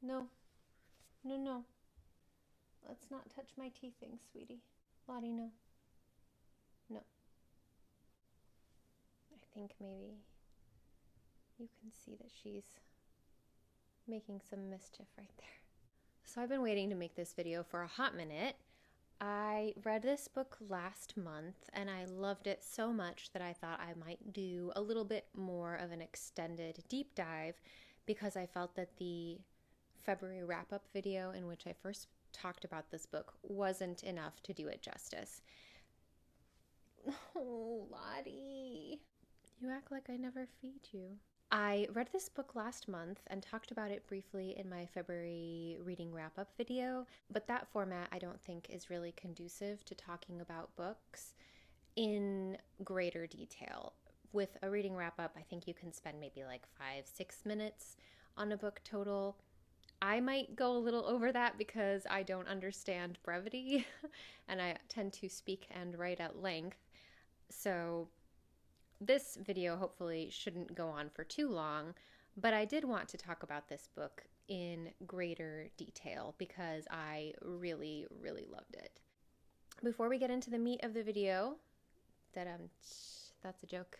No. No, no. Let's not touch my tea things, sweetie. Lottie, no. No. I think maybe you can see that she's making some mischief right there. So I've been waiting to make this video for a hot minute. I read this book last month and I loved it so much that I thought I might do a little bit more of an extended deep dive because I felt that the February wrap-up video in which I first talked about this book wasn't enough to do it justice. Oh, Lottie. You act like I never feed you. I read this book last month and talked about it briefly in my February reading wrap-up video, but that format I don't think is really conducive to talking about books in greater detail. With a reading wrap-up, I think you can spend maybe like 5-6 minutes on a book total. I might go a little over that because I don't understand brevity and I tend to speak and write at length. So this video hopefully shouldn't go on for too long, but I did want to talk about this book in greater detail because I really, really loved it. Before we get into the meat of the video, that's a joke.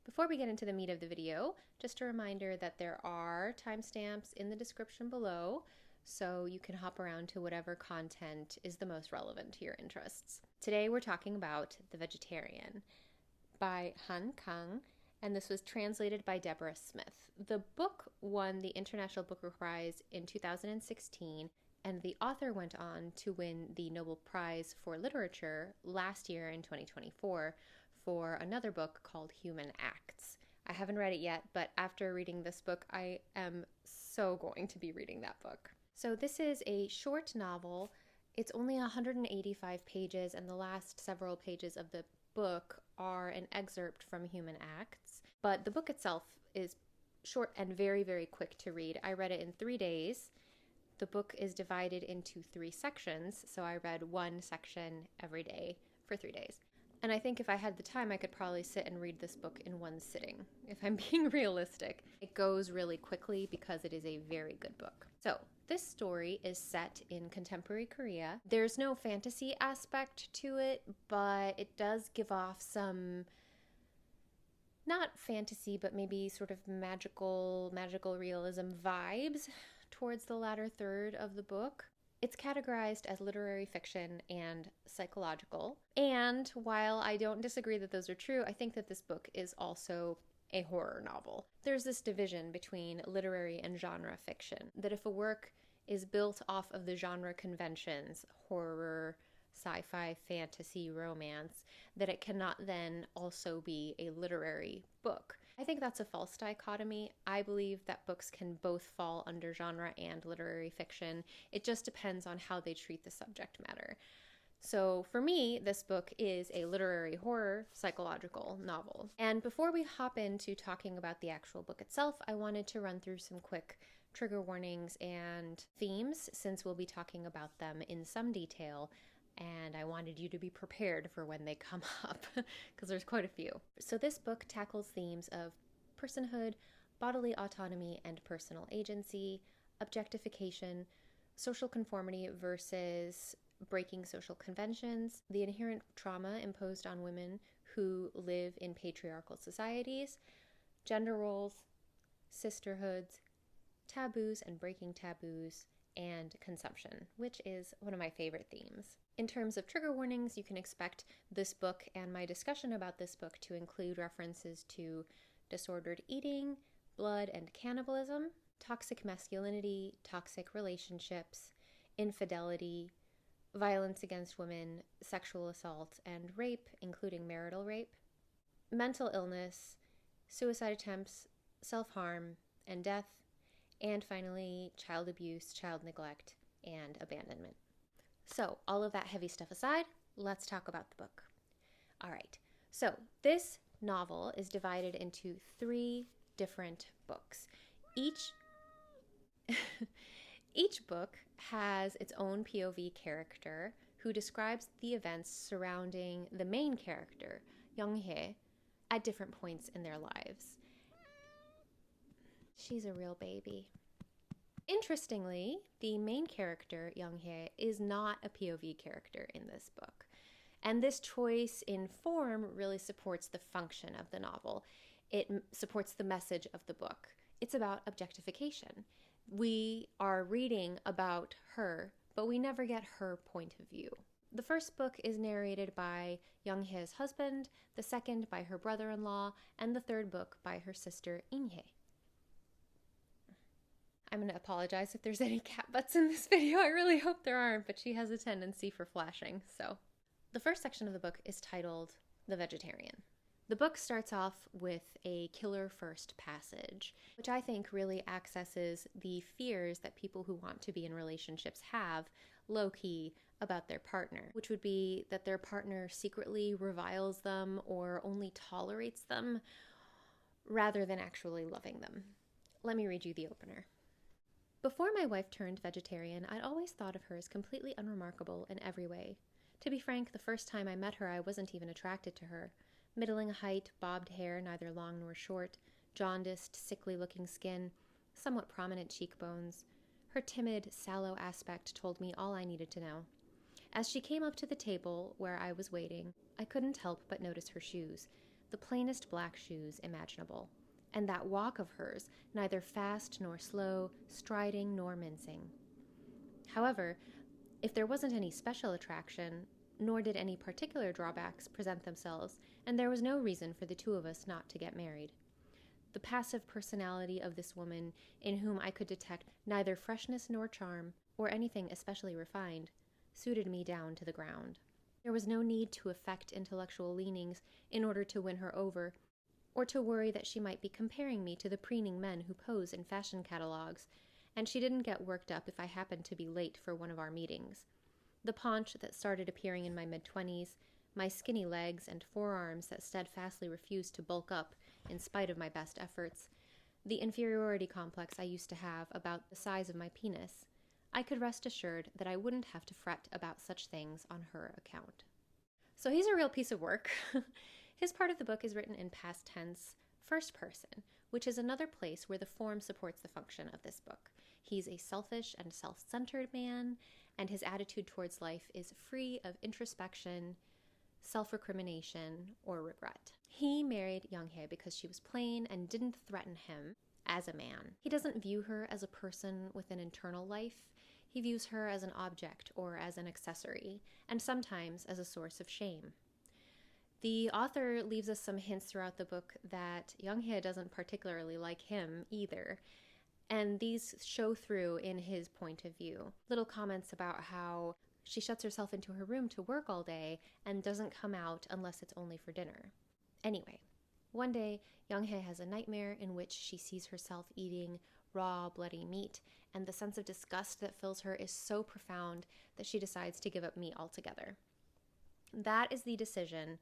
Before we get into the meat of the video, just a reminder that there are timestamps in the description below, so you can hop around to whatever content is the most relevant to your interests. Today we're talking about The Vegetarian by Han Kang, and this was translated by Deborah Smith. The book won the International Booker Prize in 2016, and the author went on to win the Nobel Prize for Literature last year in 2024 for another book called Human Acts. I haven't read it yet, but after reading this book, I am so going to be reading that book. So this is a short novel. It's only 185 pages, and the last several pages of the book are an excerpt from Human Acts, but the book itself is short and very, very quick to read. I read it in 3 days. The book is divided into 3 sections, so I read one section every day for 3 days. And I think if I had the time, I could probably sit and read this book in one sitting, if I'm being realistic. It goes really quickly because it is a very good book. So this story is set in contemporary Korea. There's no fantasy aspect to it, but it does give off some, not fantasy, but maybe sort of magical realism vibes towards the latter third of the book. It's categorized as literary fiction and psychological. And while I don't disagree that those are true, I think that this book is also a horror novel. There's this division between literary and genre fiction, that if a work is built off of the genre conventions, horror, sci-fi, fantasy, romance, that it cannot then also be a literary book. I think that's a false dichotomy. I believe that books can both fall under genre and literary fiction. It just depends on how they treat the subject matter. So for me, this book is a literary horror psychological novel. And before we hop into talking about the actual book itself, I wanted to run through some quick trigger warnings and themes, since we'll be talking about them in some detail. And I wanted you to be prepared for when they come up, because there's quite a few. So this book tackles themes of personhood, bodily autonomy and personal agency, objectification, social conformity versus breaking social conventions, the inherent trauma imposed on women who live in patriarchal societies, gender roles, sisterhoods, taboos and breaking taboos, and consumption, which is one of my favorite themes. In terms of trigger warnings, you can expect this book and my discussion about this book to include references to disordered eating, blood and cannibalism, toxic masculinity, toxic relationships, infidelity, violence against women, sexual assault, and rape, including marital rape, mental illness, suicide attempts, self-harm, and death, and finally, child abuse, child neglect, and abandonment. So, all of that heavy stuff aside, let's talk about the book. All right, so this novel is divided into 3 different books. Each book has its own POV character who describes the events surrounding the main character, Young-hye, at different points in their lives. She's a real baby. In Interestingly, the main character, Young-hye, is not a POV character in this book. And this choice in form really supports the function of the novel. It supports the message of the book. It's about objectification. We are reading about her, but we never get her point of view. The first book is narrated by Young-hye's husband, the second by her brother-in-law, and the third book by her sister, In-hye. I'm going to apologize if there's any cat butts in this video. I really hope there aren't, but she has a tendency for flashing, so. The first section of the book is titled The Vegetarian. The book starts off with a killer first passage, which I think really accesses the fears that people who want to be in relationships have, low-key, about their partner, which would be that their partner secretly reviles them or only tolerates them, rather than actually loving them. Let me read you the opener. Before my wife turned vegetarian, I'd always thought of her as completely unremarkable in every way. To be frank, the first time I met her, I wasn't even attracted to her. Middling height, bobbed hair, neither long nor short, jaundiced, sickly-looking skin, somewhat prominent cheekbones. Her timid, sallow aspect told me all I needed to know. As she came up to the table where I was waiting, I couldn't help but notice her shoes, the plainest black shoes imaginable. And that walk of hers, neither fast nor slow, striding nor mincing. However, if there wasn't any special attraction, nor did any particular drawbacks present themselves, and there was no reason for the two of us not to get married. The passive personality of this woman, in whom I could detect neither freshness nor charm, or anything especially refined, suited me down to the ground. There was no need to affect intellectual leanings in order to win her over, or to worry that she might be comparing me to the preening men who pose in fashion catalogs, and she didn't get worked up if I happened to be late for one of our meetings. The paunch that started appearing in my mid-20s, my skinny legs and forearms that steadfastly refused to bulk up in spite of my best efforts, the inferiority complex I used to have about the size of my penis, I could rest assured that I wouldn't have to fret about such things on her account. So he's a real piece of work. His part of the book is written in past tense, first person, which is another place where the form supports the function of this book. He's a selfish and self-centered man, and his attitude towards life is free of introspection, self-recrimination, or regret. He married Young-hye because she was plain and didn't threaten him as a man. He doesn't view her as a person with an internal life. He views her as an object or as an accessory, and sometimes as a source of shame. The author leaves us some hints throughout the book that Young-hye doesn't particularly like him either, and these show through in his point of view. Little comments about how she shuts herself into her room to work all day and doesn't come out unless it's only for dinner. Anyway, one day, Young-hye has a nightmare in which she sees herself eating raw, bloody meat, and the sense of disgust that fills her is so profound that she decides to give up meat altogether. That is the decision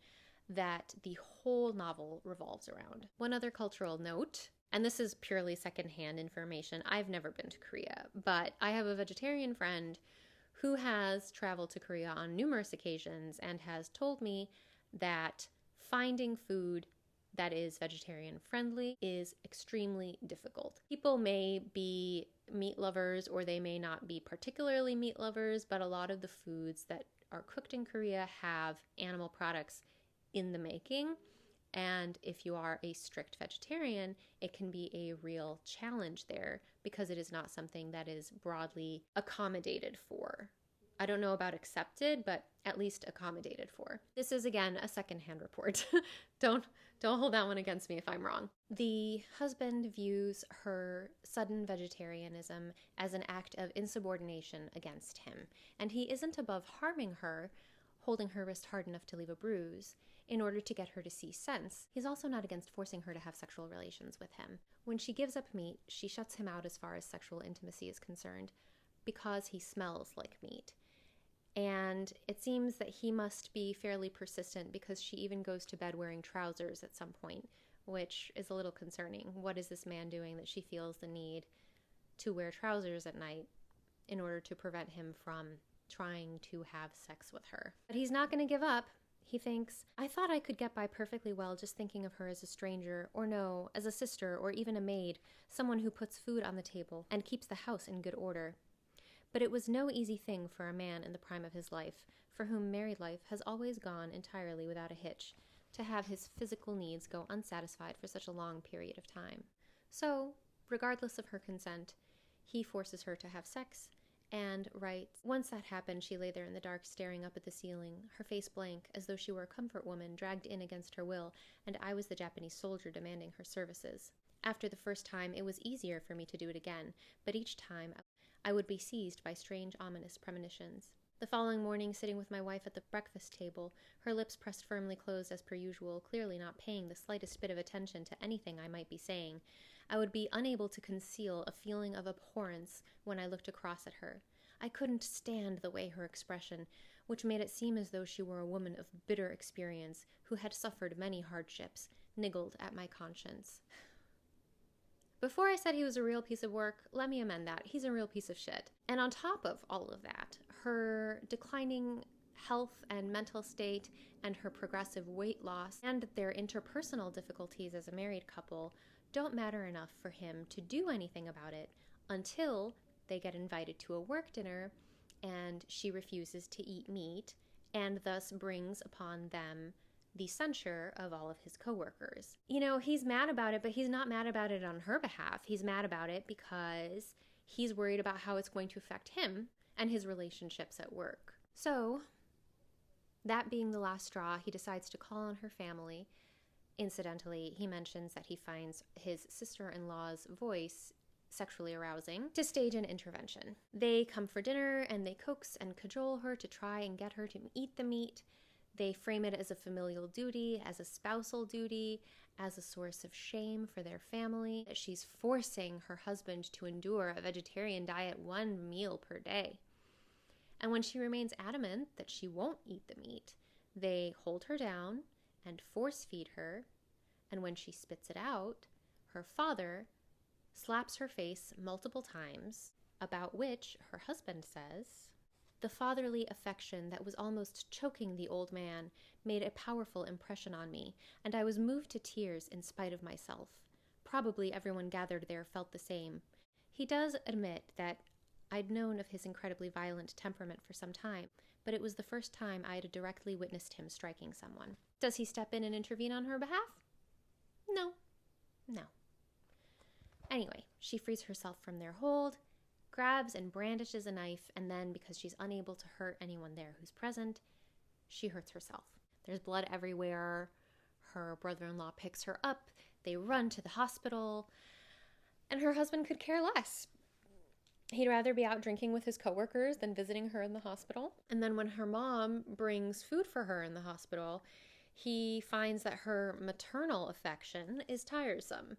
that the whole novel revolves around. One other cultural note, and this is purely secondhand information. I've never been to Korea, but I have a vegetarian friend who has traveled to Korea on numerous occasions and has told me that finding food that is vegetarian friendly is extremely difficult. People may be meat lovers or they may not be particularly meat lovers, but a lot of the foods that are cooked in Korea have animal products in the making. And if you are a strict vegetarian, it can be a real challenge there because it is not something that is broadly accommodated for. I don't know about accepted, but at least accommodated for. This is, again, a secondhand report. Don't hold that one against me if I'm wrong. The husband views her sudden vegetarianism as an act of insubordination against him, and he isn't above harming her, holding her wrist hard enough to leave a bruise, in order to get her to see sense. He's also not against forcing her to have sexual relations with him. When she gives up meat, she shuts him out as far as sexual intimacy is concerned, because he smells like meat. And it seems that he must be fairly persistent because she even goes to bed wearing trousers at some point, which is a little concerning. What is this man doing that she feels the need to wear trousers at night in order to prevent him from trying to have sex with her? But he's not going to give up. He thinks, I thought I could get by perfectly well just thinking of her as a stranger, or no, as a sister, or even a maid, someone who puts food on the table and keeps the house in good order. But it was no easy thing for a man in the prime of his life, for whom married life has always gone entirely without a hitch, to have his physical needs go unsatisfied for such a long period of time. So, regardless of her consent, he forces her to have sex, and writes, once that happened, she lay there in the dark staring up at the ceiling, her face blank, as though she were a comfort woman dragged in against her will, and I was the Japanese soldier demanding her services. After the first time, it was easier for me to do it again, but each time I would be seized by strange, ominous premonitions. The following morning, sitting with my wife at the breakfast table, her lips pressed firmly closed as per usual, clearly not paying the slightest bit of attention to anything I might be saying, I would be unable to conceal a feeling of abhorrence when I looked across at her. I couldn't stand the way her expression, which made it seem as though she were a woman of bitter experience who had suffered many hardships, niggled at my conscience. Before I said he was a real piece of work, let me amend that. He's a real piece of shit. And on top of all of that, her declining health and mental state and her progressive weight loss and their interpersonal difficulties as a married couple don't matter enough for him to do anything about it until they get invited to a work dinner and she refuses to eat meat and thus brings upon them the censure of all of his coworkers. You know, he's mad about it, but he's not mad about it on her behalf. He's mad about it because he's worried about how it's going to affect him and his relationships at work. So, that being the last straw, he decides to call on her family. Incidentally, he mentions that he finds his sister-in-law's voice sexually arousing, to stage an intervention. They come for dinner and they coax and cajole her to try and get her to eat the meat. They frame it as a familial duty, as a spousal duty, as a source of shame for their family, that she's forcing her husband to endure a vegetarian diet 1 meal per day. And when she remains adamant that she won't eat the meat, they hold her down and force feed her, and when she spits it out, her father slaps her face multiple times, about which her husband says, the fatherly affection that was almost choking the old man made a powerful impression on me, and I was moved to tears in spite of myself. Probably everyone gathered there felt the same. He does admit that I'd known of his incredibly violent temperament for some time, but it was the first time I had directly witnessed him striking someone. Does he step in and intervene on her behalf? No. Anyway, she frees herself from their hold, grabs and brandishes a knife, and then, because she's unable to hurt anyone there who's present, she hurts herself. There's blood everywhere. Her brother-in-law picks her up. They run to the hospital, and her husband could care less. He'd rather be out drinking with his coworkers than visiting her in the hospital. And then when her mom brings food for her in the hospital, he finds that her maternal affection is tiresome.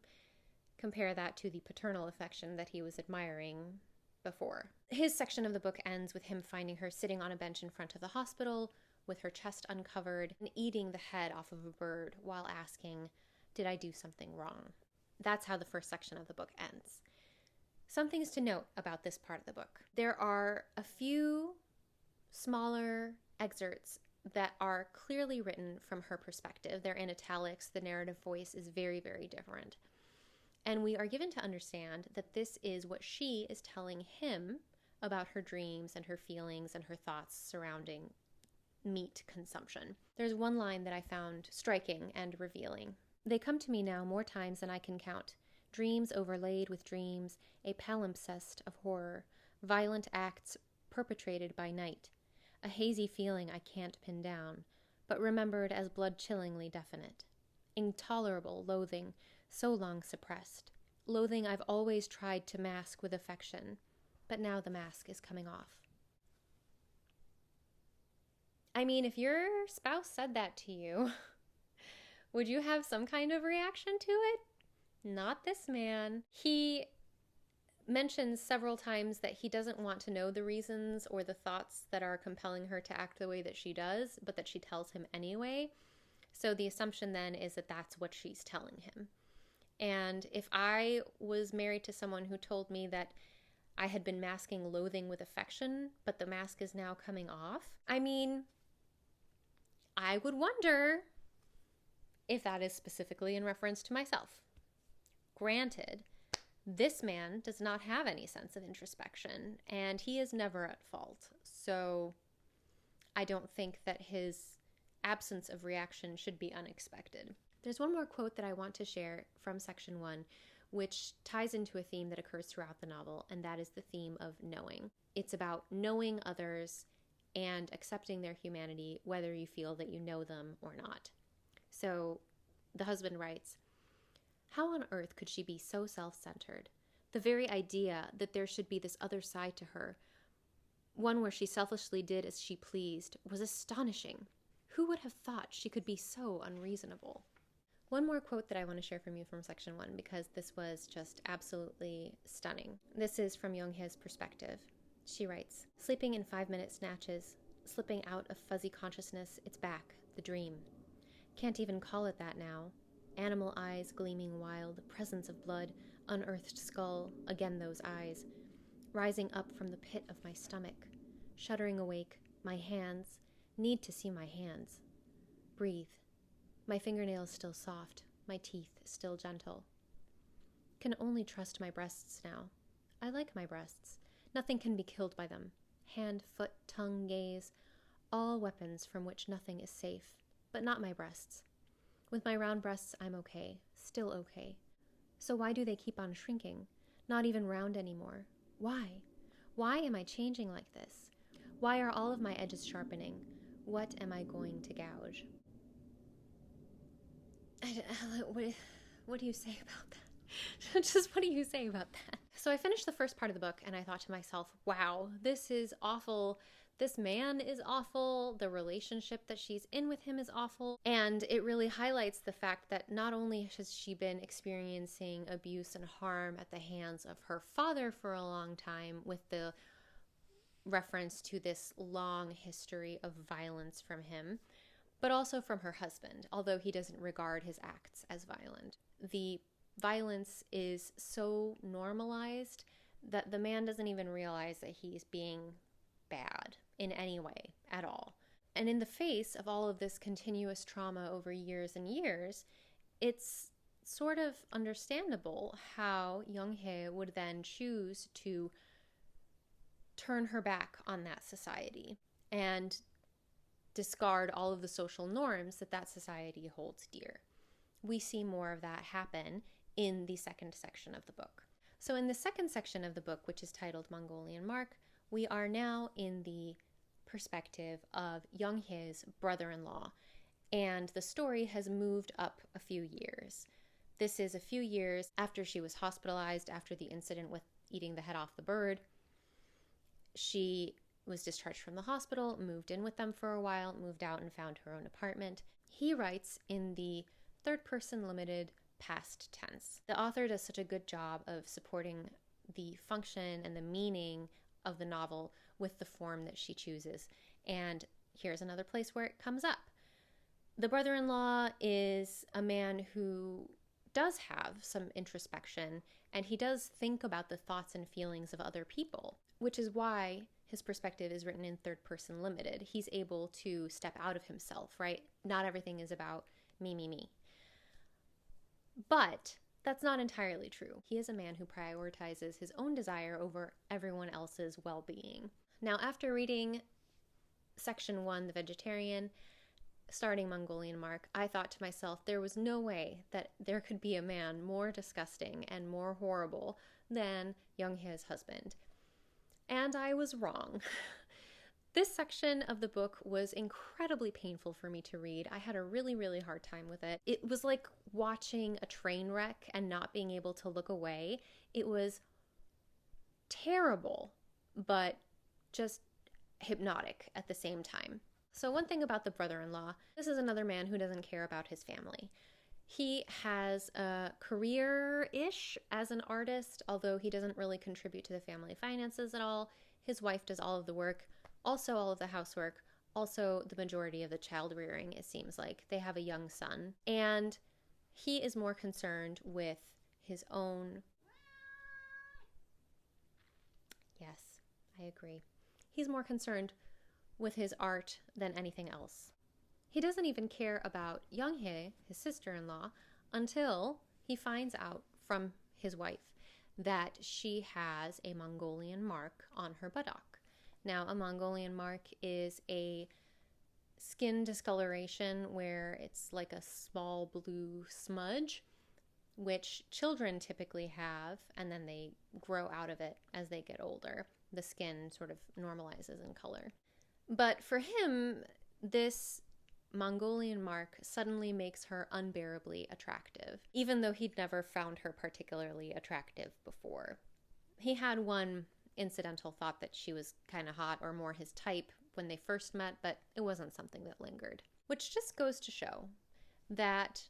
Compare that to the paternal affection that he was admiring before. His section of the book ends with him finding her sitting on a bench in front of the hospital with her chest uncovered and eating the head off of a bird while asking, "Did I do something wrong?" That's how the first section of the book ends. Some things to note about this part of the book. There are a few smaller excerpts that are clearly written from her perspective. They're in italics. The narrative voice is very, very different. And we are given to understand that this is what she is telling him about her dreams and her feelings and her thoughts surrounding meat consumption. There's one line that I found striking and revealing. They come to me now more times than I can count. Dreams overlaid with dreams, a palimpsest of horror, violent acts perpetrated by night, a hazy feeling I can't pin down, but remembered as blood-chillingly definite. Intolerable loathing, so long suppressed. Loathing I've always tried to mask with affection, but now the mask is coming off. I mean, if your spouse said that to you, would you have some kind of reaction to it? Not this man. He mentions several times that he doesn't want to know the reasons or the thoughts that are compelling her to act the way that she does, but that she tells him anyway. So the assumption then is that that's what she's telling him. And if I was married to someone who told me that I had been masking loathing with affection, but the mask is now coming off, I mean, I would wonder if that is specifically in reference to myself. Granted, this man does not have any sense of introspection, and he is never at fault. So I don't think that his absence of reaction should be unexpected. There's one more quote that I want to share from section 1, which ties into a theme that occurs throughout the novel, and that is the theme of knowing. It's about knowing others and accepting their humanity, whether you feel that you know them or not. So the husband writes, "How on earth could she be so self-centered? The very idea that there should be this other side to her, one where she selfishly did as she pleased, was astonishing. Who would have thought she could be so unreasonable?" One more quote that I want to share from you from section 1, because this was just absolutely stunning. This is from Young-hae's perspective. She writes, "Sleeping in 5-minute snatches, slipping out of fuzzy consciousness, it's back, the dream. Can't even call it that now. Animal eyes gleaming wild, presence of blood, unearthed skull, again those eyes. Rising up from the pit of my stomach. Shuddering awake, my hands, need to see my hands. Breathe. My fingernails still soft, my teeth still gentle. Can only trust my breasts now. I like my breasts. Nothing can be killed by them. Hand, foot, tongue, gaze, all weapons from which nothing is safe, but not my breasts. With my round breasts, I'm okay, still okay. So why do they keep on shrinking? Not even round anymore. Why? Why am I changing like this? Why are all of my edges sharpening? What am I going to gouge?" What do you say about that? Just what do you say about that? So I finished the first part of the book and I thought to myself, wow, this is awful. This man is awful. The relationship that she's in with him is awful. And it really highlights the fact that not only has she been experiencing abuse and harm at the hands of her father for a long time, with the reference to this long history of violence from him, but also from her husband, although he doesn't regard his acts as violent. The violence is so normalized that the man doesn't even realize that he's being bad in any way at all. And in the face of all of this continuous trauma over years and years, it's sort of understandable how Young-hae would then choose to turn her back on that society and discard all of the social norms that that society holds dear. We see more of that happen in the second section of the book. So in the second section of the book, which is titled Mongolian Mark, we are now in the perspective of Young-hae's brother-in-law, and the story has moved up a few years. This is a few years after she was hospitalized after the incident with eating the head off the bird. She was discharged from the hospital, moved in with them for a while, moved out and found her own apartment. He writes in the third-person limited past tense. The author does such a good job of supporting the function and the meaning of the novel with the form that she chooses. And here's another place where it comes up. The brother-in-law is a man who does have some introspection, and he does think about the thoughts and feelings of other people, which is why his perspective is written in third person limited. He's able to step out of himself, right? Not everything is about me, me, me. But that's not entirely true. He is a man who prioritizes his own desire over everyone else's well-being. Now, after reading section 1, The Vegetarian, starting Mongolian Mark, I thought to myself, there was no way that there could be a man more disgusting and more horrible than Young-hae's husband. And I was wrong. This section of the book was incredibly painful for me to read. I had a really, really hard time with it. It was like watching a train wreck and not being able to look away. It was terrible, but just hypnotic at the same time. So one thing about the brother-in-law, this is another man who doesn't care about his family. He has a career-ish as an artist, although he doesn't really contribute to the family finances at all. His wife does all of the work, also all of the housework, also the majority of the child rearing, it seems like. They have a young son, and he is more concerned with his own... Yes, I agree. He's more concerned with his art than anything else. He doesn't even care about Young-hye, his sister-in-law, until he finds out from his wife that she has a Mongolian mark on her buttock. Now, a Mongolian mark is a skin discoloration where it's like a small blue smudge, which children typically have, and then they grow out of it as they get older. The skin sort of normalizes in color. But for him, this Mongolian mark suddenly makes her unbearably attractive, even though he'd never found her particularly attractive before. He had one incidental thought that she was kind of hot or more his type when they first met, but it wasn't something that lingered. Which just goes to show that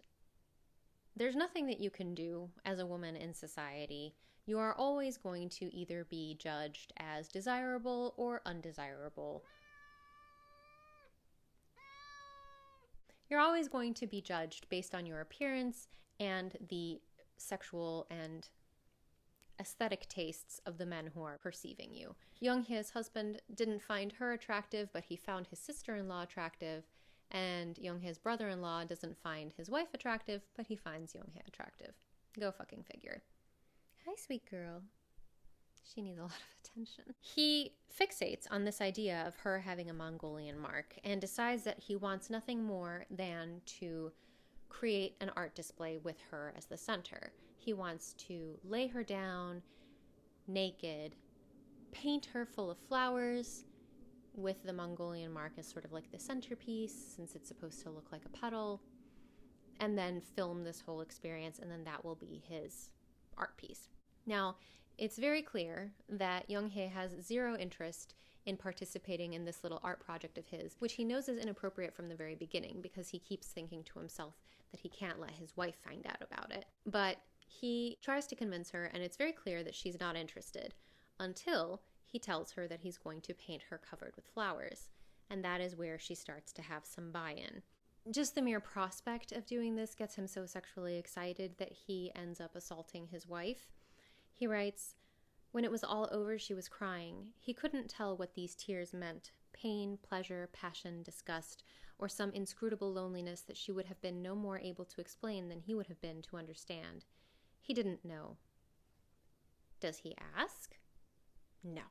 there's nothing that you can do as a woman in society. You are always going to either be judged as desirable or undesirable. You're always going to be judged based on your appearance and the sexual and aesthetic tastes of the men who are perceiving you. Young-hye's husband didn't find her attractive, but he found his sister-in-law attractive, and Young-hye's brother-in-law doesn't find his wife attractive, but he finds Young-hye attractive. Go fucking figure. Hi, sweet girl. She needs a lot of attention. He fixates on this idea of her having a Mongolian mark and decides that he wants nothing more than to create an art display with her as the center. He wants to lay her down naked, paint her full of flowers with the Mongolian mark as sort of like the centerpiece, since it's supposed to look like a petal, and then film this whole experience, and then that will be his art piece. Now, it's very clear that Young-hye has zero interest in participating in this little art project of his, which he knows is inappropriate from the very beginning because he keeps thinking to himself that he can't let his wife find out about it. But he tries to convince her, and it's very clear that she's not interested until he tells her that he's going to paint her covered with flowers. And that is where she starts to have some buy-in. Just the mere prospect of doing this gets him so sexually excited that he ends up assaulting his wife. He writes, "When it was all over, she was crying. He couldn't tell what these tears meant. Pain, pleasure, passion, disgust, or some inscrutable loneliness that she would have been no more able to explain than he would have been to understand. He didn't know." Does he ask? No.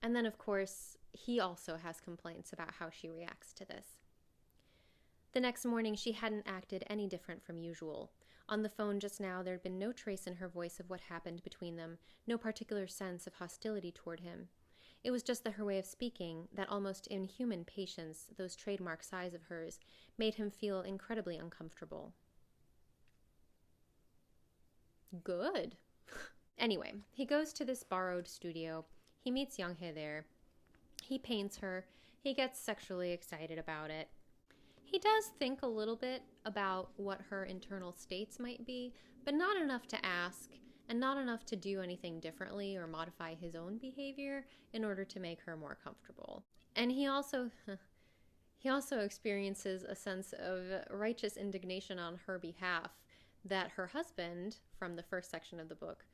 And then, of course, he also has complaints about how she reacts to this. The next morning, she hadn't acted any different from usual. On the phone just now, there had been no trace in her voice of what happened between them, no particular sense of hostility toward him. It was just that her way of speaking, that almost inhuman patience, those trademark sighs of hers, made him feel incredibly uncomfortable. Good. Anyway, he goes to this borrowed studio. He meets Young-hye there. He paints her. He gets sexually excited about it. He does think a little bit about what her internal states might be, but not enough to ask, and not enough to do anything differently or modify his own behavior in order to make her more comfortable. And he also experiences a sense of righteous indignation on her behalf that her husband, from the first section of the book,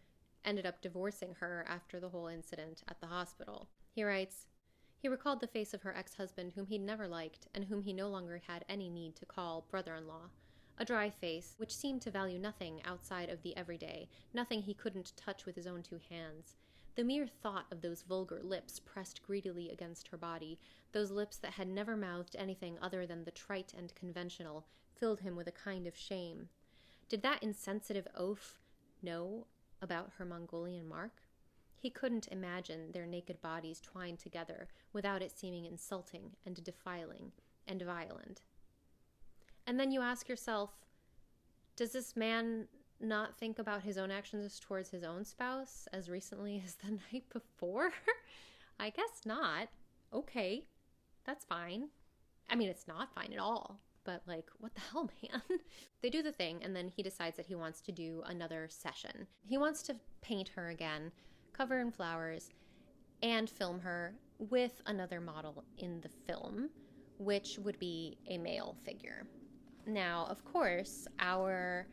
ended up divorcing her after the whole incident at the hospital. He writes, he recalled the face of her ex-husband, whom he'd never liked, and whom he no longer had any need to call brother-in-law. A dry face, which seemed to value nothing outside of the everyday, nothing he couldn't touch with his own two hands. The mere thought of those vulgar lips pressed greedily against her body, those lips that had never mouthed anything other than the trite and conventional, filled him with a kind of shame. Did that insensitive oaf know about her Mongolian mark? He couldn't imagine their naked bodies twined together without it seeming insulting and defiling and violent. And then you ask yourself, does this man not think about his own actions towards his own spouse as recently as the night before? I guess not. Okay, that's fine. I mean, it's not fine at all. But, like, what the hell, man? They do the thing, and then he decides that he wants to do another session. He wants to paint her again, cover in flowers, and film her with another model in the film, which would be a male figure. Now, of course, our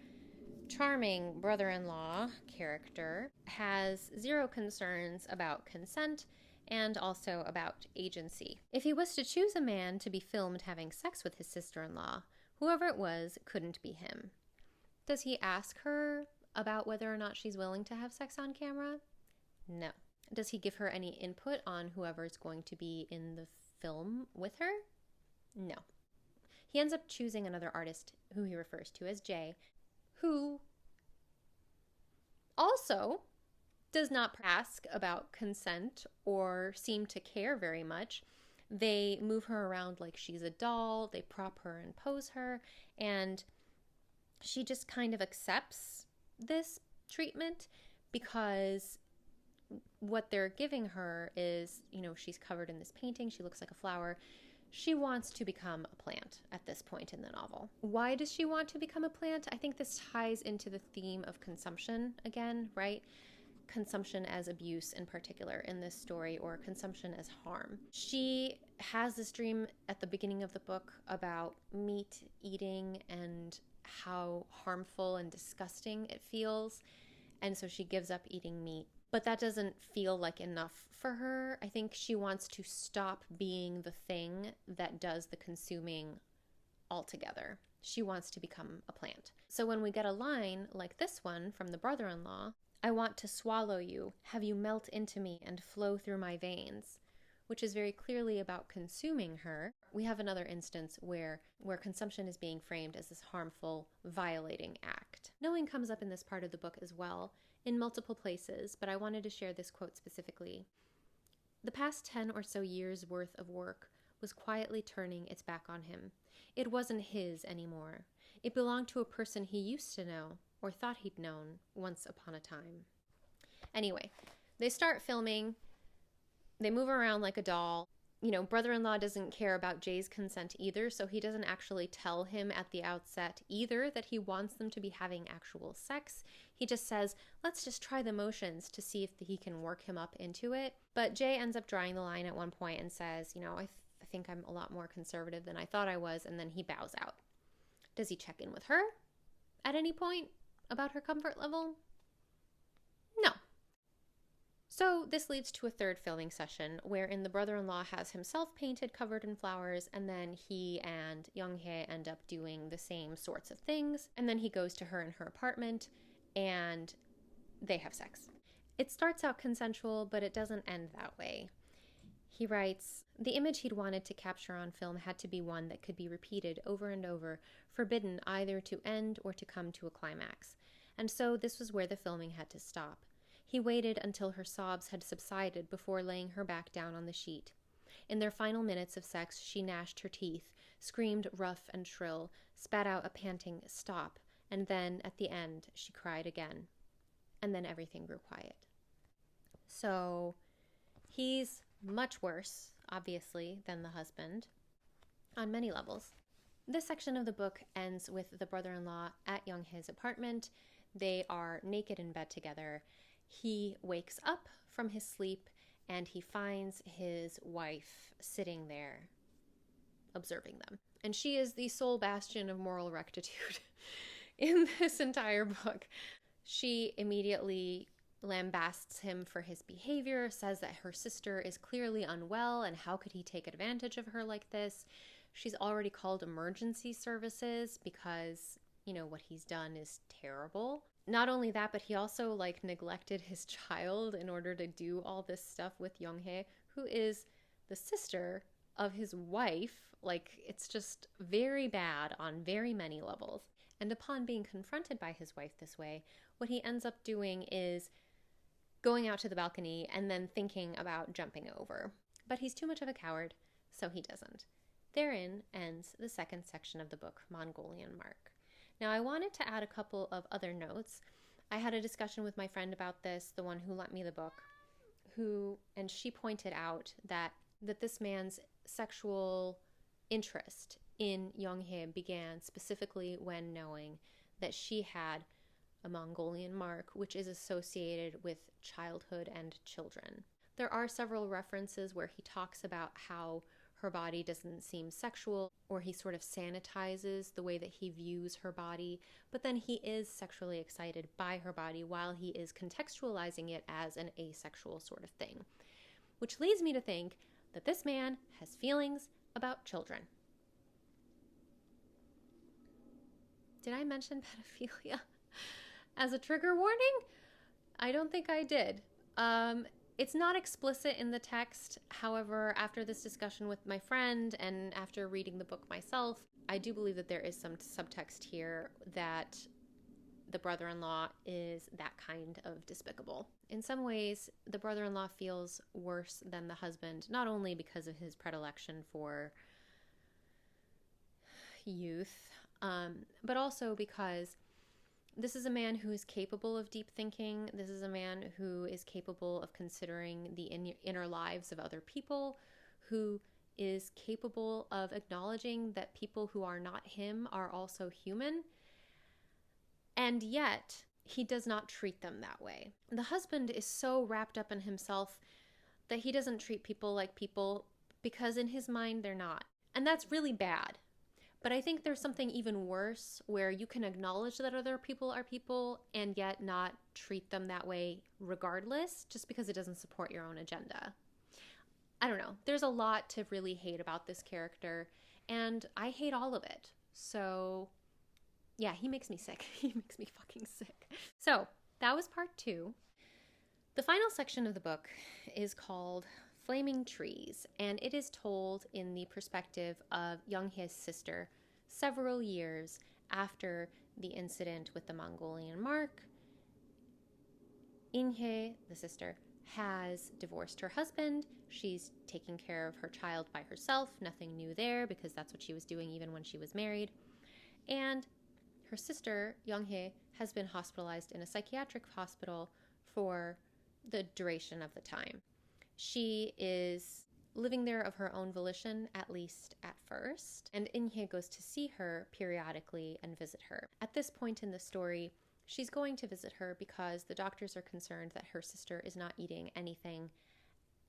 charming brother-in-law character has zero concerns about consent and also about agency. If he was to choose a man to be filmed having sex with his sister-in-law, whoever it was couldn't be him. Does he ask her about whether or not she's willing to have sex on camera? No. Does he give her any input on whoever's going to be in the film with her? No. He ends up choosing another artist who he refers to as Jay, who also does not ask about consent or seem to care very much. They move her around like she's a doll, they prop her and pose her, and she just kind of accepts this treatment because what they're giving her is, she's covered in this painting, she looks like a flower. She wants to become a plant at this point in the novel. Why does she want to become a plant? I think this ties into the theme of consumption again, right? Consumption as abuse in particular in this story, or consumption as harm. She has this dream at the beginning of the book about meat eating and how harmful and disgusting it feels, and so she gives up eating meat. But that doesn't feel like enough for her. I think she wants to stop being the thing that does the consuming altogether. She wants to become a plant. So when we get a line like this one from the brother-in-law, "I want to swallow you, have you melt into me and flow through my veins," which is very clearly about consuming her. We have another instance where consumption is being framed as this harmful, violating act. Knowing comes up in this part of the book as well, in multiple places, but I wanted to share this quote specifically. "The past 10 or so years' worth of work was quietly turning its back on him. It wasn't his anymore. It belonged to a person he used to know, or thought he'd known, once upon a time." Anyway, they start filming. They move around like a doll. Brother-in-law doesn't care about Jay's consent either, so he doesn't actually tell him at the outset either that he wants them to be having actual sex. He just says, let's just try the motions to see if he can work him up into it. But Jay ends up drawing the line at one point and says, I think I'm a lot more conservative than I thought I was, and then he bows out. Does he check in with her at any point about her comfort level? No. So this leads to a third filming session wherein the brother-in-law has himself painted covered in flowers, and then he and Young-hae end up doing the same sorts of things, and then he goes to her in her apartment and they have sex. It starts out consensual, but it doesn't end that way. He writes, "The image he'd wanted to capture on film had to be one that could be repeated over and over, forbidden either to end or to come to a climax. And so this was where the filming had to stop. He waited until her sobs had subsided before laying her back down on the sheet. In their final minutes of sex, she gnashed her teeth, screamed rough and shrill, spat out a panting 'stop,' and then, at the end, she cried again. And then everything grew quiet." So he's much worse, obviously, than the husband, on many levels. This section of the book ends with the brother-in-law at Young-hae's apartment. They are naked in bed together. He wakes up from his sleep and he finds his wife sitting there observing them. And she is the sole bastion of moral rectitude in this entire book. She immediately lambasts him for his behavior, says that her sister is clearly unwell and how could he take advantage of her like this. She's already called emergency services because, what he's done is terrible. Not only that, but he also neglected his child in order to do all this stuff with Young-hae, who is the sister of his wife. It's just very bad on very many levels. And upon being confronted by his wife this way, what he ends up doing is going out to the balcony and then thinking about jumping over. But he's too much of a coward, so he doesn't. Therein ends the second section of the book, Mongolian Mark. Now, I wanted to add a couple of other notes. I had a discussion with my friend about this, the one who lent me the book, and she pointed out that this man's sexual interest in Young-hae began specifically when knowing that she had a Mongolian mark, which is associated with childhood and children. There are several references where he talks about how her body doesn't seem sexual, or he sort of sanitizes the way that he views her body, but then he is sexually excited by her body while he is contextualizing it as an asexual sort of thing. which leads me to think that this man has feelings about children. Did I mention pedophilia as a trigger warning? I don't think I did. It's not explicit in the text. However, after this discussion with my friend and after reading the book myself, I do believe that there is some subtext here that the brother-in-law is that kind of despicable. In some ways, the brother-in-law feels worse than the husband, not only because of his predilection for youth, but also because this is a man who is capable of deep thinking. This is a man who is capable of considering the inner lives of other people, who is capable of acknowledging that people who are not him are also human. And yet, he does not treat them that way. The husband is so wrapped up in himself that he doesn't treat people like people because in his mind they're not. And that's really bad. But I think there's something even worse where you can acknowledge that other people are people and yet not treat them that way regardless, just because it doesn't support your own agenda. I don't know. There's a lot to really hate about this character, and I hate all of it. So yeah, he makes me sick. He makes me fucking sick. So that was part 2. The final section of the book is called Flaming Trees, and it is told in the perspective of Young-hae's sister several years after the incident with the Mongolian Mark. In-hae, the sister, has divorced her husband. She's taking care of her child by herself. Nothing new there because that's what she was doing even when she was married. And her sister, Young-hae, has been hospitalized in a psychiatric hospital for the duration of the time. She is living there of her own volition, at least at first, and In-hae goes to see her periodically and visit her. At this point in the story, she's going to visit her because the doctors are concerned that her sister is not eating anything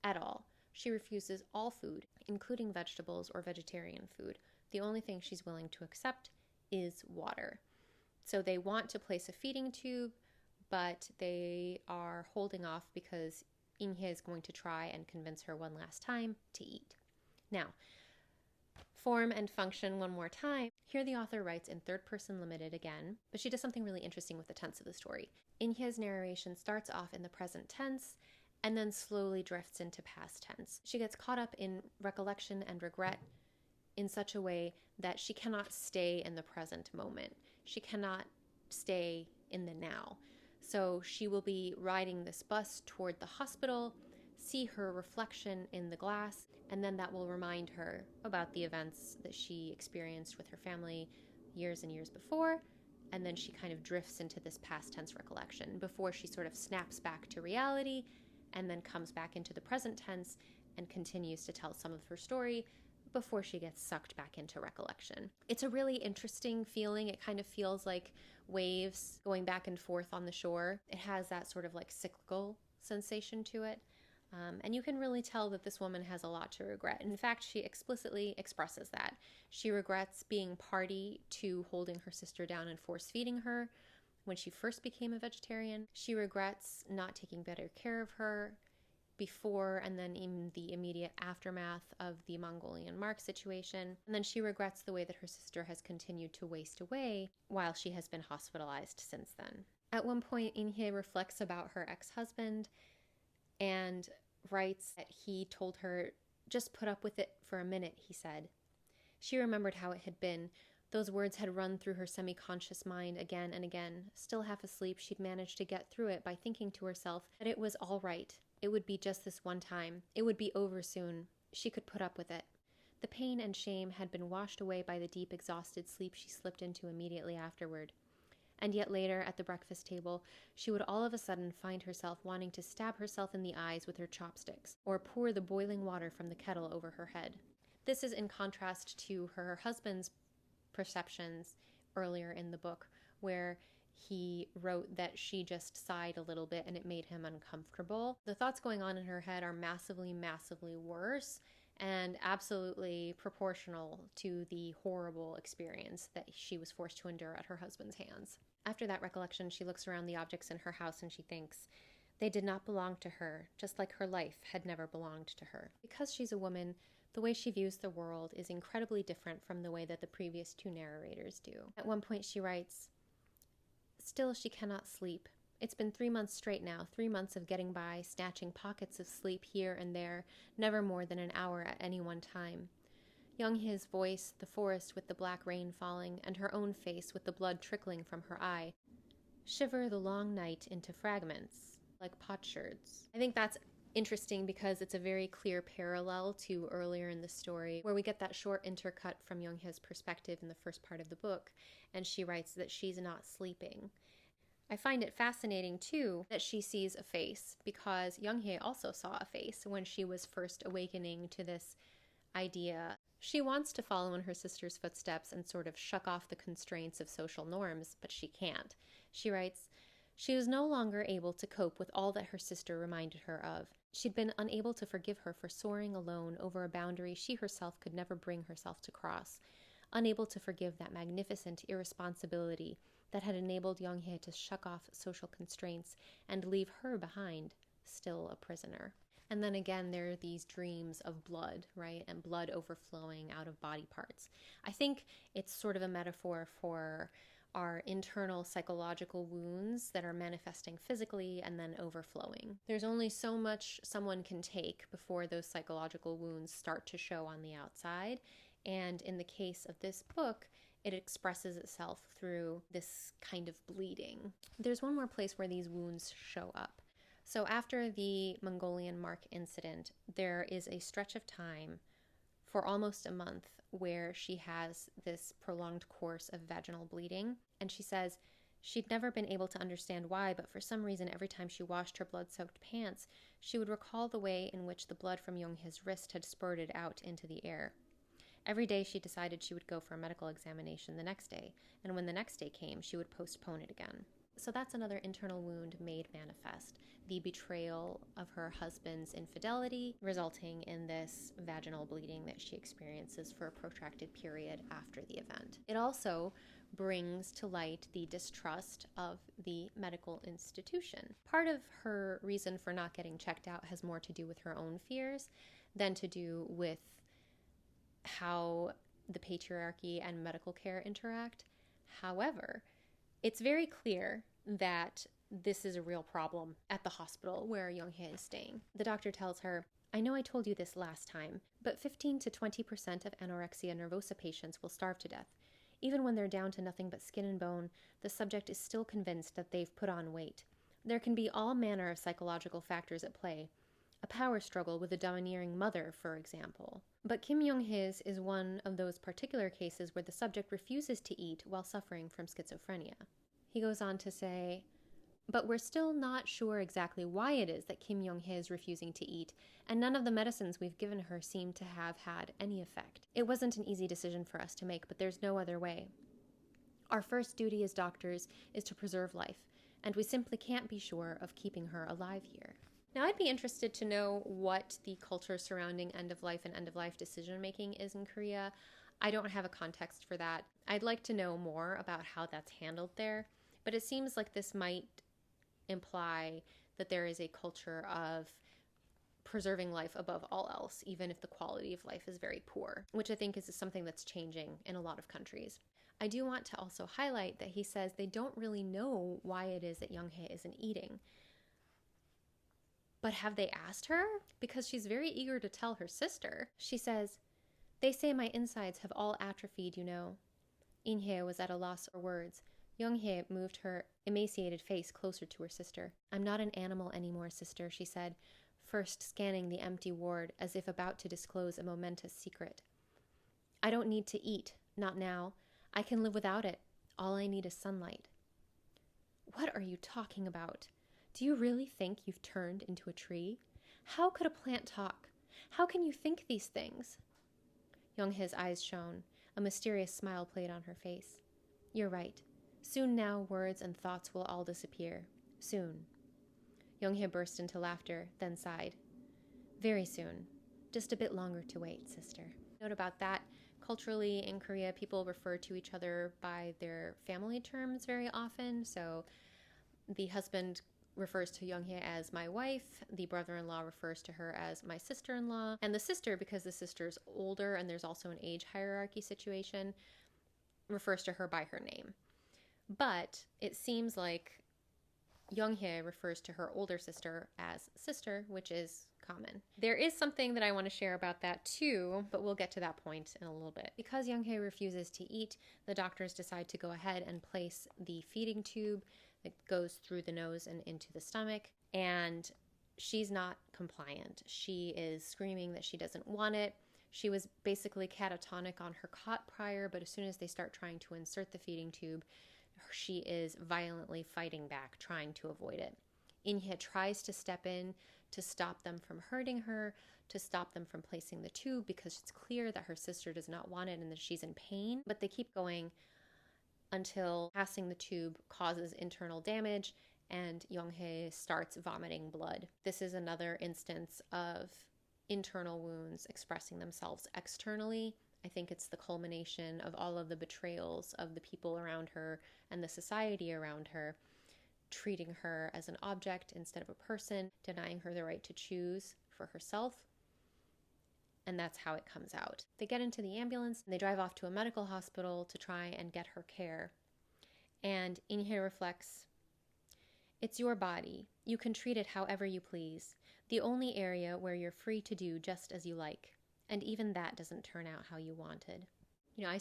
at all. She refuses all food, including vegetables or vegetarian food. The only thing she's willing to accept is water. So they want to place a feeding tube, but they are holding off because In-hae is going to try and convince her one last time to eat. Now, form and function one more time. Here the author writes in third person limited again, but she does something really interesting with the tense of the story. In-hae's narration starts off in the present tense and then slowly drifts into past tense. She gets caught up in recollection and regret in such a way that she cannot stay in the present moment. She cannot stay in the now. So she will be riding this bus toward the hospital, see her reflection in the glass, and then that will remind her about the events that she experienced with her family years and years before, and then she kind of drifts into this past tense recollection before she sort of snaps back to reality and then comes back into the present tense and continues to tell some of her story before she gets sucked back into recollection. It's a really interesting feeling. It kind of feels like waves going back and forth on the shore. It has that sort of like cyclical sensation to it. And you can really tell that this woman has a lot to regret. In fact, she explicitly expresses that. She regrets being party to holding her sister down and force feeding her when she first became a vegetarian. She regrets not taking better care of her before and then in the immediate aftermath of the Mongolian Mark situation. And then she regrets the way that her sister has continued to waste away while she has been hospitalized since then. At one point, In-hae reflects about her ex-husband and writes that he told her, "Just put up with it for a minute," he said. She remembered how it had been. Those words had run through her semi-conscious mind again and again. Still half asleep, she'd managed to get through it by thinking to herself that it was all right. It would be just this one time. It would be over soon. She could put up with it. The pain and shame had been washed away by the deep, exhausted sleep she slipped into immediately afterward. And yet later, at the breakfast table, she would all of a sudden find herself wanting to stab herself in the eyes with her chopsticks, or pour the boiling water from the kettle over her head. This is in contrast to her husband's perceptions earlier in the book, where he wrote that she just sighed a little bit and it made him uncomfortable. The thoughts going on in her head are massively, massively worse and absolutely proportional to the horrible experience that she was forced to endure at her husband's hands. After that recollection, she looks around the objects in her house and she thinks, They did not belong to her, just like her life had never belonged to her. Because she's a woman, the way she views the world is incredibly different from the way that the previous two narrators do. At one point she writes, "Still she cannot sleep. It's been 3 months straight now, 3 months of getting by, snatching pockets of sleep here and there, never more than an hour at any one time. Young-He's voice, the forest with the black rain falling, and her own face with the blood trickling from her eye, shiver the long night into fragments, like potsherds." I think that's interesting because it's a very clear parallel to earlier in the story where we get that short intercut from Young-He's perspective in the first part of the book, and she writes that she's not sleeping. I find it fascinating too that she sees a face, because Young-He also saw a face when she was first awakening to this idea. She wants to follow in her sister's footsteps and sort of shuck off the constraints of social norms, but she can't. She writes, "She was no longer able to cope with all that her sister reminded her of. She'd been unable to forgive her for soaring alone over a boundary she herself could never bring herself to cross, unable to forgive that magnificent irresponsibility that had enabled Young-He to shuck off social constraints and leave her behind, still a prisoner." And then again, there are these dreams of blood, right? And blood overflowing out of body parts. I think it's sort of a metaphor for our internal psychological wounds that are manifesting physically and then overflowing. There's only so much someone can take before those psychological wounds start to show on the outside. And in the case of this book, it expresses itself through this kind of bleeding. There's one more place where these wounds show up. So after the Mongolian Mark incident, there is a stretch of time for almost a month where she has this prolonged course of vaginal bleeding. And she says she'd never been able to understand why, but for some reason every time she washed her blood-soaked pants, she would recall the way in which the blood from Young-He's wrist had spurted out into the air. Every day she decided she would go for a medical examination the next day, and when the next day came, she would postpone it again. So that's another internal wound made manifest, the betrayal of her husband's infidelity, resulting in this vaginal bleeding that she experiences for a protracted period after the event. It also brings to light the distrust of the medical institution. Part of her reason for not getting checked out has more to do with her own fears than to do with how the patriarchy and medical care interact. However, it's very clear that this is a real problem at the hospital where Young-He is staying. The doctor tells her, "I know I told you this last time, but 15 to 20% of anorexia nervosa patients will starve to death. Even when they're down to nothing but skin and bone, the subject is still convinced that they've put on weight. There can be all manner of psychological factors at play. A power struggle with a domineering mother, for example. But Kim Young-He's is one of those particular cases where the subject refuses to eat while suffering from schizophrenia." He goes on to say, "But we're still not sure exactly why it is that Kim Young-He is refusing to eat, and none of the medicines we've given her seem to have had any effect. It wasn't an easy decision for us to make, but there's no other way. Our first duty as doctors is to preserve life, and we simply can't be sure of keeping her alive here." Now, I'd be interested to know what the culture surrounding end-of-life and end-of-life decision-making is in Korea. I don't have a context for that. I'd like to know more about how that's handled there, but it seems like this might imply that there is a culture of preserving life above all else, even if the quality of life is very poor, which I think is something that's changing in a lot of countries. I do want to also highlight that he says they don't really know why it is that Young-He isn't eating. But have they asked her? Because she's very eager to tell her sister. She says, "They say my insides have all atrophied, you know." In-hye was at a loss for words. Young-Hye moved her emaciated face closer to her sister. "I'm not an animal anymore, sister," she said, first scanning the empty ward as if about to disclose a momentous secret. "I don't need to eat, not now. I can live without it. All I need is sunlight." "What are you talking about? Do you really think you've turned into a tree? How could a plant talk? How can you think these things?" Young-He's eyes shone. A mysterious smile played on her face. "You're right. Soon now words and thoughts will all disappear. Soon." Young-Hye burst into laughter, then sighed. "Very soon. Just a bit longer to wait, sister." Note about that, culturally in Korea, people refer to each other by their family terms very often. So the husband refers to Young-hye as my wife. The brother-in-law refers to her as my sister-in-law. And the sister, because the sister's older and there's also an age hierarchy situation, refers to her by her name. But it seems like Young-hye refers to her older sister as sister, which is common. There is something that I want to share about that too, but we'll get to that point in a little bit. Because Young-hye refuses to eat, the doctors decide to go ahead and place the feeding tube that goes through the nose and into the stomach, and she's not compliant. She is screaming that she doesn't want it. She was basically catatonic on her cot prior, but as soon as they start trying to insert the feeding tube, she is violently fighting back, trying to avoid it. In-hye tries to step in to stop them from hurting her, to stop them from placing the tube, because it's clear that her sister does not want it and that she's in pain. But they keep going until passing the tube causes internal damage and Young-hye starts vomiting blood. This is another instance of internal wounds expressing themselves externally. I think it's the culmination of all of the betrayals of the people around her and the society around her, treating her as an object instead of a person, denying her the right to choose for herself. And that's how it comes out. They get into the ambulance and they drive off to a medical hospital to try and get her care. And In-hye reflects, "It's your body. You can treat it however you please. The only area where you're free to do just as you like. And even that doesn't turn out how you wanted." You know,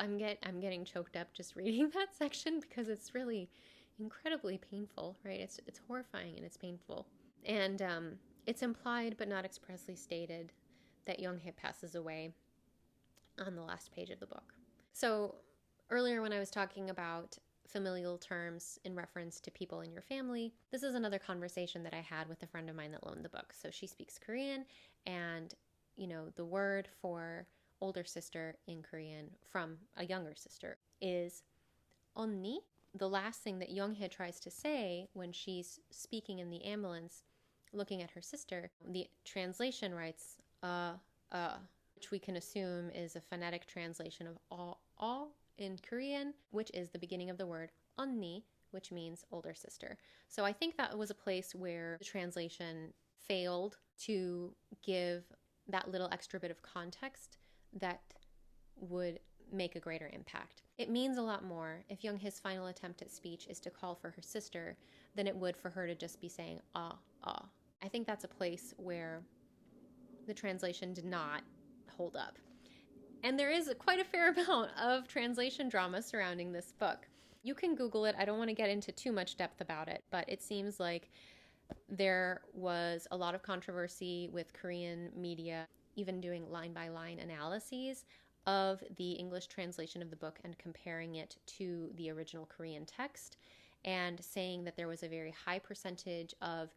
I'm getting choked up just reading that section because it's really incredibly painful, right? It's horrifying and it's painful. And it's implied but not expressly stated that Young-hye passes away on the last page of the book. So earlier when I was talking about familial terms in reference to people in your family, this is another conversation that I had with a friend of mine that loaned the book. So she speaks Korean, and you know, the word for older sister in Korean from a younger sister is onni. The last thing that Young-hye tries to say when she's speaking in the ambulance, looking at her sister, the translation writes which we can assume is a phonetic translation of in Korean, which is the beginning of the word onni, which means older sister. So I think that was a place where the translation failed to give that little extra bit of context that would make a greater impact. It means a lot more if Young-hye's final attempt at speech is to call for her sister than it would for her to just be saying ah. I think that's a place where the translation did not hold up. And there is quite a fair amount of translation drama surrounding this book. You can Google it. I don't want to get into too much depth about it, but it seems like there was a lot of controversy with Korean media, even doing line-by-line analyses of the English translation of the book and comparing it to the original Korean text, and saying that there was a very high percentage of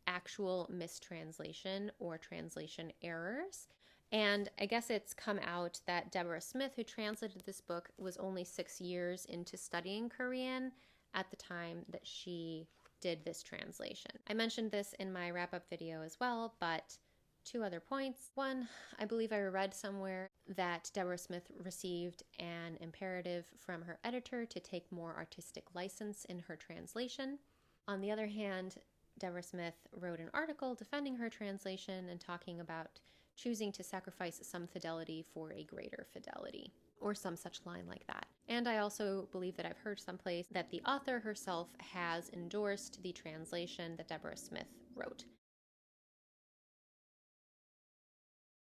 actual mistranslation or translation errors. And I guess it's come out that Deborah Smith, who translated this book, was only 6 years into studying Korean at the time that she did this translation. I mentioned this in my wrap-up video as well, but 2 other points. One, I believe I read somewhere that Deborah Smith received an imperative from her editor to take more artistic license in her translation. On the other hand, Deborah Smith wrote an article defending her translation and talking about choosing to sacrifice some fidelity for a greater fidelity, or some such line like that. And I also believe that I've heard someplace that the author herself has endorsed the translation that Deborah Smith wrote.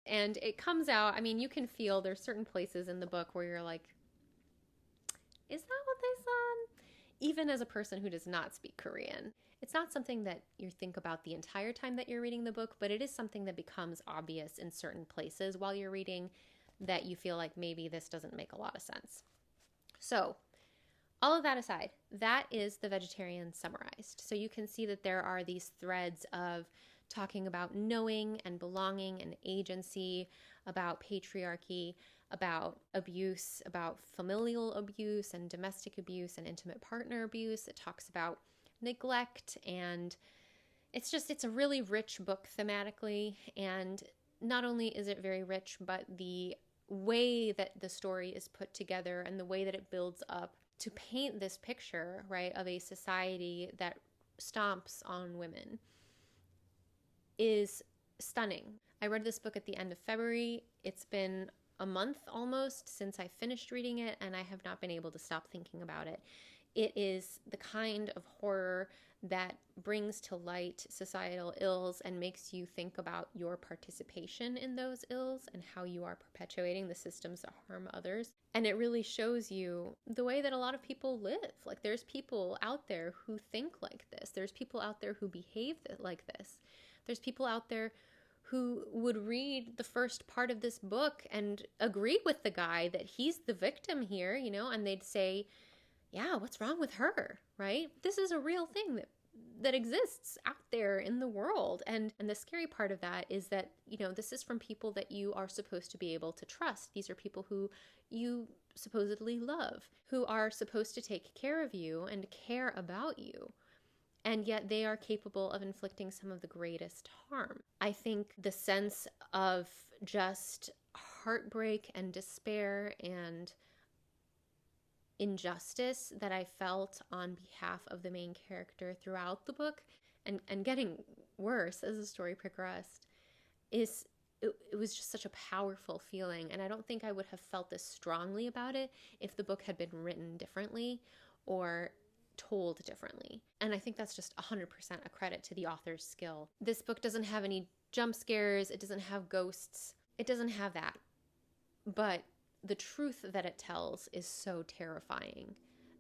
And it comes out, I mean, you can feel there's certain places in the book where you're like, is that what they said? Even as a person who does not speak Korean. It's not something that you think about the entire time that you're reading the book, but it is something that becomes obvious in certain places while you're reading that you feel like maybe this doesn't make a lot of sense. So, all of that aside, that is The Vegetarian summarized. So you can see that there are these threads of talking about knowing and belonging and agency, about patriarchy, about abuse, about familial abuse and domestic abuse and intimate partner abuse. It talks about neglect, and it's a really rich book thematically. And not only is it very rich, but the way that the story is put together and the way that it builds up to paint this picture, right, of a society that stomps on women is stunning. I read this book at the end of February. It's been a month almost since I finished reading it, and I have not been able to stop thinking about it. It is the kind of horror that brings to light societal ills and makes you think about your participation in those ills and how you are perpetuating the systems that harm others. And it really shows you the way that a lot of people live. Like, there's people out there who think like this. There's people out there who behave like this. There's people out there who would read the first part of this book and agree with the guy that he's the victim here, you know, and they'd say, yeah, what's wrong with her, right? This is a real thing that exists out there in the world. And the scary part of that is that, you know, this is from people that you are supposed to be able to trust. These are people who you supposedly love, who are supposed to take care of you and care about you. And yet they are capable of inflicting some of the greatest harm. I think the sense of just heartbreak and despair and injustice that I felt on behalf of the main character throughout the book, and getting worse as the story progressed, it was just such a powerful feeling. And I don't think I would have felt this strongly about it if the book had been written differently or told differently. And I think that's just 100% a credit to the author's skill. This book doesn't have any jump scares. It doesn't have ghosts. It doesn't have that. But the truth that it tells is so terrifying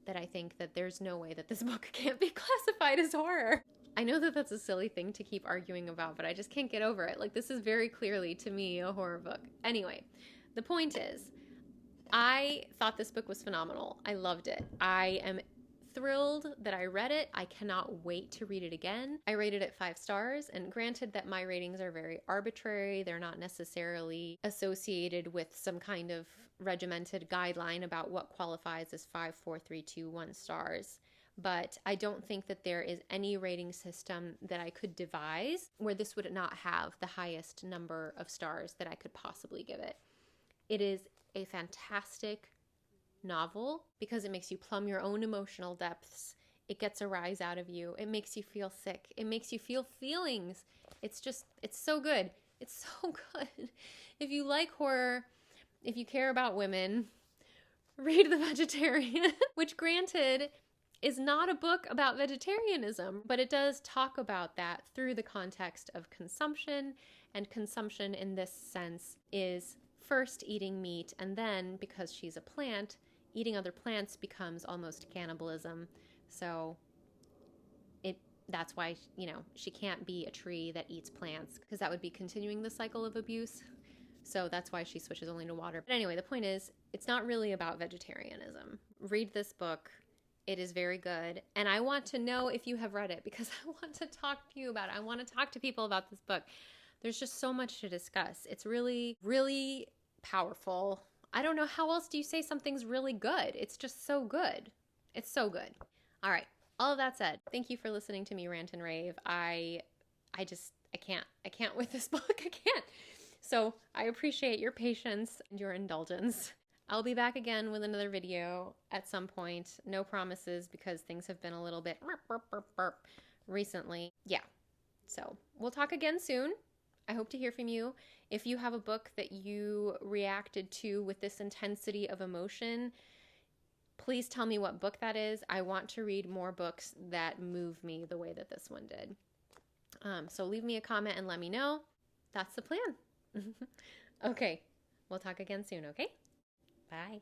that I think that there's no way that this book can't be classified as horror. I know that that's a silly thing to keep arguing about, but I just can't get over it. Like, this is very clearly, to me, a horror book. Anyway, the point is, I thought this book was phenomenal. I loved it. I am thrilled that I read it. I cannot wait to read it again. I rated it 5 stars, and granted that my ratings are very arbitrary. They're not necessarily associated with some kind of regimented guideline about what qualifies as 5, 4, 3, 2, 1 stars. But I don't think that there is any rating system that I could devise where this would not have the highest number of stars that I could possibly give it. It is a fantastic novel because it makes you plumb your own emotional depths. It gets a rise out of you. It makes you feel sick. It makes you feel feelings. It's so good. It's so good. If you like horror, if you care about women, read The Vegetarian, which granted is not a book about vegetarianism, but it does talk about that through the context of consumption, and consumption in this sense is first eating meat, and then, because she's a plant, eating other plants becomes almost cannibalism. So that's why, you know, she can't be a tree that eats plants, because that would be continuing the cycle of abuse. So that's why she switches only to water. But anyway, the point is, it's not really about vegetarianism. Read this book. It is very good. And I want to know if you have read it, because I want to talk to you about it. I want to talk to people about this book. There's just so much to discuss. It's really, really powerful. I don't know how else do you say something's really good. It's just so good. It's so good. All right. All of that said, thank you for listening to me rant and rave. I can't with this book. I can't. So I appreciate your patience and your indulgence. I'll be back again with another video at some point. No promises, because things have been a little bit recently. Yeah. So we'll talk again soon. I hope to hear from you. If you have a book that you reacted to with this intensity of emotion, please tell me what book that is. I want to read more books that move me the way that this one did. So leave me a comment and let me know. That's the plan. Okay. We'll talk again soon, okay? Bye.